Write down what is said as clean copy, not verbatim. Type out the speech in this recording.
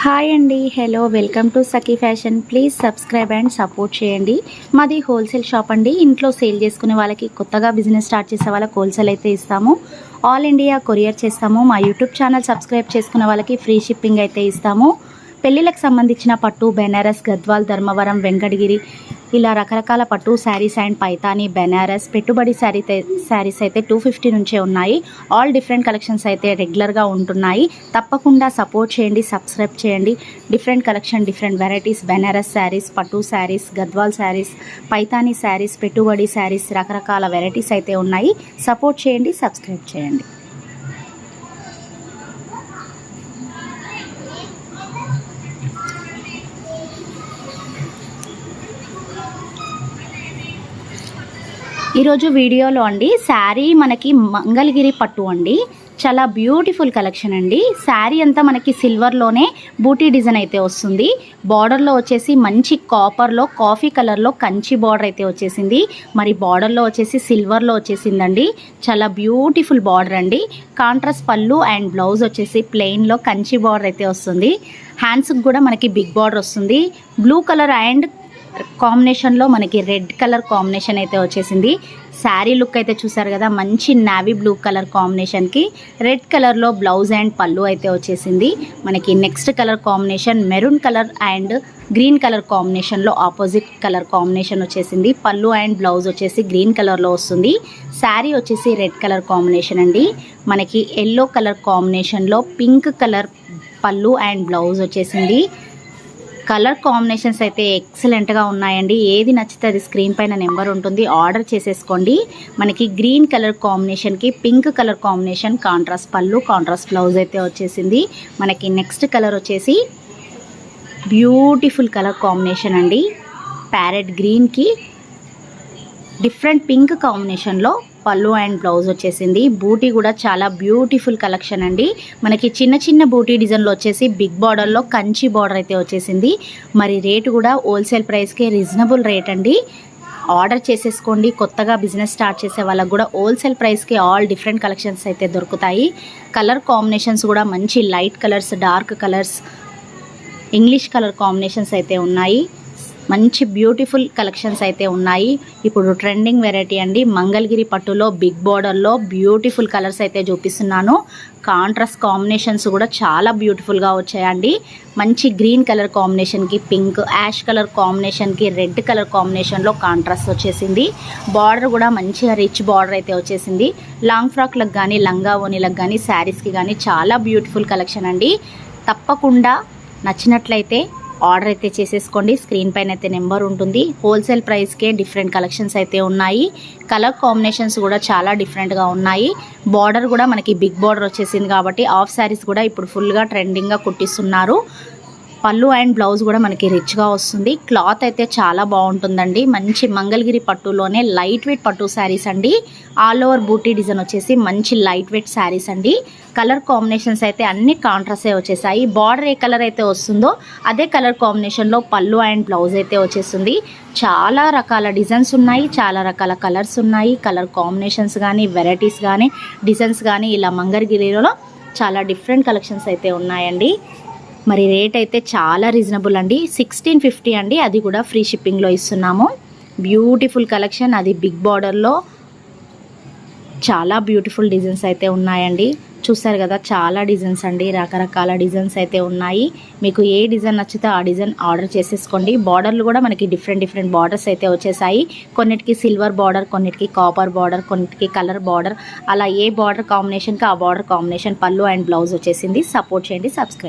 Hi అండి, hello, welcome to Sakhi fashion. Please subscribe and support చేయండి. మాది wholesale shop అండి. ఇంట్లో సేల్ చేసుకునే వాళ్ళకి, కొత్తగా బిజినెస్ స్టార్ట్ చేసే వాళ్ళకి హోల్సేల్ అయితే ఇస్తాము. ఆల్ ఇండియా కొరియర్ చేస్తాము. మా యూట్యూబ్ ఛానల్ సబ్స్క్రైబ్ చేసుకునే వాళ్ళకి ఫ్రీ షిప్పింగ్ అయితే ఇస్తాము. పెళ్ళిళ్ళకి సంబంధించిన పట్టు, బెనారస్, గద్వాల్, ధర్మవరం, వెంకటగిరి ఇలా రకరకాల పట్టు శారీస్ అండ్ పైతాని, బెనారస్, పెట్టుబడి శారీస్ అయితే 250 నుంచే ఉన్నాయి. ఆల్ డిఫరెంట్ కలెక్షన్స్ అయితే రెగ్యులర్గా ఉంటున్నాయి. తప్పకుండా సపోర్ట్ చేయండి, సబ్స్క్రైబ్ చేయండి. Different collection, different varieties, Banaras saris, పట్టు శారీస్, గద్వాల్ శారీస్, పైతాని శారీస్, పెట్టుబడి శారీస్, రకరకాల వెరైటీస్ అయితే ఉన్నాయి. సపోర్ట్ చేయండి, సబ్స్క్రైబ్ చేయండి. ఈరోజు వీడియోలో అండి శారీ మనకి మంగళగిరి పట్టు అండి. చాలా బ్యూటిఫుల్ కలెక్షన్ అండి. శారీ అంతా మనకి సిల్వర్లోనే బూటీ డిజైన్ అయితే వస్తుంది. బార్డర్లో వచ్చేసి మంచి కాపర్లో, కాఫీ కలర్లో కంచి బార్డర్ అయితే వచ్చేసింది. మరి బార్డర్లో వచ్చేసి సిల్వర్లో వచ్చేసిందండి. చాలా బ్యూటిఫుల్ బార్డర్ అండి. కాంట్రాస్ట్ పళ్ళు అండ్ బ్లౌజ్ వచ్చేసి ప్లెయిన్లో కంచి బార్డర్ అయితే వస్తుంది. హ్యాండ్స్కి కూడా మనకి బిగ్ బార్డర్ వస్తుంది. బ్లూ కలర్ అండ్ కాంబినేషన్లో మనకి రెడ్ కలర్ కాంబినేషన్ అయితే వచ్చేసింది. శారీ లుక్ అయితే చూసారు కదా, మంచి నావీ బ్లూ కలర్ కాంబినేషన్కి రెడ్ కలర్లో బ్లౌజ్ అండ్ పళ్ళు అయితే వచ్చేసింది. మనకి next colour combination maroon colour and green colour కాంబినేషన్లో ఆపోజిట్ కలర్ కాంబినేషన్ వచ్చేసింది. పళ్ళు అండ్ బ్లౌజ్ వచ్చేసి గ్రీన్ కలర్లో వస్తుంది. శారీ వచ్చేసి రెడ్ కలర్ కాంబినేషన్ అండి. మనకి ఎల్లో కలర్ కాంబినేషన్లో పింక్ కలర్ పళ్ళు అండ్ బ్లౌజ్ వచ్చేసింది. కలర్ కాంబినేషన్స్ అయితే ఎక్సలెంట్గా ఉన్నాయండి. ఏది నచ్చితే అది స్క్రీన్ పైన నెంబర్ ఉంటుంది, ఆర్డర్ చేసేసుకోండి. మనకి గ్రీన్ కలర్ కాంబినేషన్కి పింక్ కలర్ కాంబినేషన్, కాంట్రాస్ట్ పళ్ళు, కాంట్రాస్ట్ బ్లౌజ్ అయితే వచ్చేసింది. మనకి నెక్స్ట్ కలర్ వచ్చేసి బ్యూటిఫుల్ కలర్ కాంబినేషన్ అండి. ప్యారెట్ గ్రీన్కి డిఫరెంట్ పింక్ కాంబినేషన్లో పళ్ళు అండ్ బ్లౌజ్ వచ్చేసింది. బూటీ కూడా చాలా బ్యూటిఫుల్ కలెక్షన్ అండి. మనకి చిన్న చిన్న బూటీ డిజైన్లో వచ్చేసి బిగ్ బార్డర్లో కంచి బార్డర్ అయితే వచ్చేసింది. మరి రేటు కూడా హోల్సేల్ ప్రైస్కే రీజనబుల్ రేట్ అండి. ఆర్డర్ చేసేసుకోండి. కొత్తగా బిజినెస్ స్టార్ట్ చేసే వాళ్ళకు కూడా హోల్సేల్ ప్రైస్కి ఆల్ డిఫరెంట్ కలెక్షన్స్ అయితే దొరుకుతాయి. కలర్ కాంబినేషన్స్ కూడా మంచి light colours, dark colours, English colour combinations అయితే ఉన్నాయి. మంచి బ్యూటిఫుల్ కలెక్షన్స్ అయితే ఉన్నాయి. ఇప్పుడు ట్రెండింగ్ వెరైటీ అండి. మంగళగిరి పట్టులో బిగ్ బార్డర్లో బ్యూటిఫుల్ కలర్స్ అయితే చూపిస్తున్నాను. కాంట్రాస్ట్ కాంబినేషన్స్ కూడా చాలా బ్యూటిఫుల్గా వచ్చాయండి. మంచి గ్రీన్ కలర్ కాంబినేషన్కి పింక్, యాష్ కలర్ కాంబినేషన్కి రెడ్ కలర్ కాంబినేషన్లో కాంట్రాస్ట్ వచ్చేసింది. బార్డర్ కూడా మంచిగా రిచ్ బార్డర్ అయితే వచ్చేసింది. లాంగ్ ఫ్రాక్లకు కానీ, లంగా ఓనీలకు కానీ, శారీస్కి కానీ చాలా బ్యూటిఫుల్ కలెక్షన్ అండి. తప్పకుండా నచ్చినట్లయితే ఆర్డర్ అయితే చేసేసుకోండి. స్క్రీన్ పైన అయితే నెంబర్ ఉంటుంది. హోల్సేల్ ప్రైస్కే డిఫరెంట్ కలెక్షన్స్ అయితే ఉన్నాయి. కలర్ కాంబినేషన్స్ కూడా చాలా డిఫరెంట్గా ఉన్నాయి. బార్డర్ కూడా మనకి బిగ్ బార్డర్ వచ్చేసింది కాబట్టి హాఫ్ శారీస్ కూడా ఇప్పుడు ఫుల్గా ట్రెండింగ్గా కుట్టిస్తున్నారు. పళ్ళు అండ్ బ్లౌజ్ కూడా మనకి రిచ్గా వస్తుంది. క్లాత్ అయితే చాలా బాగుంటుందండి. మంచి మంగళగిరి పట్టులోనే లైట్ వెయిట్ పట్టు శారీస్ అండి. ఆల్ ఓవర్ బూటీ డిజైన్ వచ్చేసి మంచి లైట్ వెయిట్ శారీస్ అండి. కలర్ కాంబినేషన్స్ అయితే అన్ని కాంట్రాస్టే వచ్చేసాయి. బార్డర్ ఏ కలర్ అయితే వస్తుందో అదే కలర్ కాంబినేషన్లో పళ్ళు అండ్ బ్లౌజ్ అయితే వచ్చేస్తుంది. చాలా రకాల డిజైన్స్ ఉన్నాయి, చాలా రకాల కలర్స్ ఉన్నాయి. కలర్ కాంబినేషన్స్ కానీ, వెరైటీస్ కానీ, డిజైన్స్ కానీ ఇలా మంగళగిరిలో చాలా డిఫరెంట్ కలెక్షన్స్ అయితే ఉన్నాయండి. మరి రేట్ అయితే చాలా రీజనబుల్ అండి. 1650 అండి. అది కూడా ఫ్రీ షిప్పింగ్లో ఇస్తున్నాము. బ్యూటిఫుల్ కలెక్షన్, అది బిగ్ బార్డర్లో చాలా బ్యూటిఫుల్ డిజైన్స్ అయితే ఉన్నాయండి. చూస్తారు కదా, చాలా డిజైన్స్ అండి. రకరకాల డిజైన్స్ అయితే ఉన్నాయి. మీకు ఏ డిజైన్ నచ్చితే ఆ డిజైన్ ఆర్డర్ చేసేసుకోండి. బార్డర్లు కూడా మనకి డిఫరెంట్ బార్డర్స్ అయితే వచ్చేసాయి. కొన్నిటికి సిల్వర్ బార్డర్, కొన్నిటికి కాపర్ బార్డర్, కొన్నిటికి కలర్ బార్డర్, అలా ఏ బార్డర్ కాంబినేషన్కి ఆ బార్డర్ కాంబినేషన్ పళ్ళు అండ్ బ్లౌజ్ వచ్చేసింది. సపోర్ట్ చేయండి, సబ్స్క్రైబ్.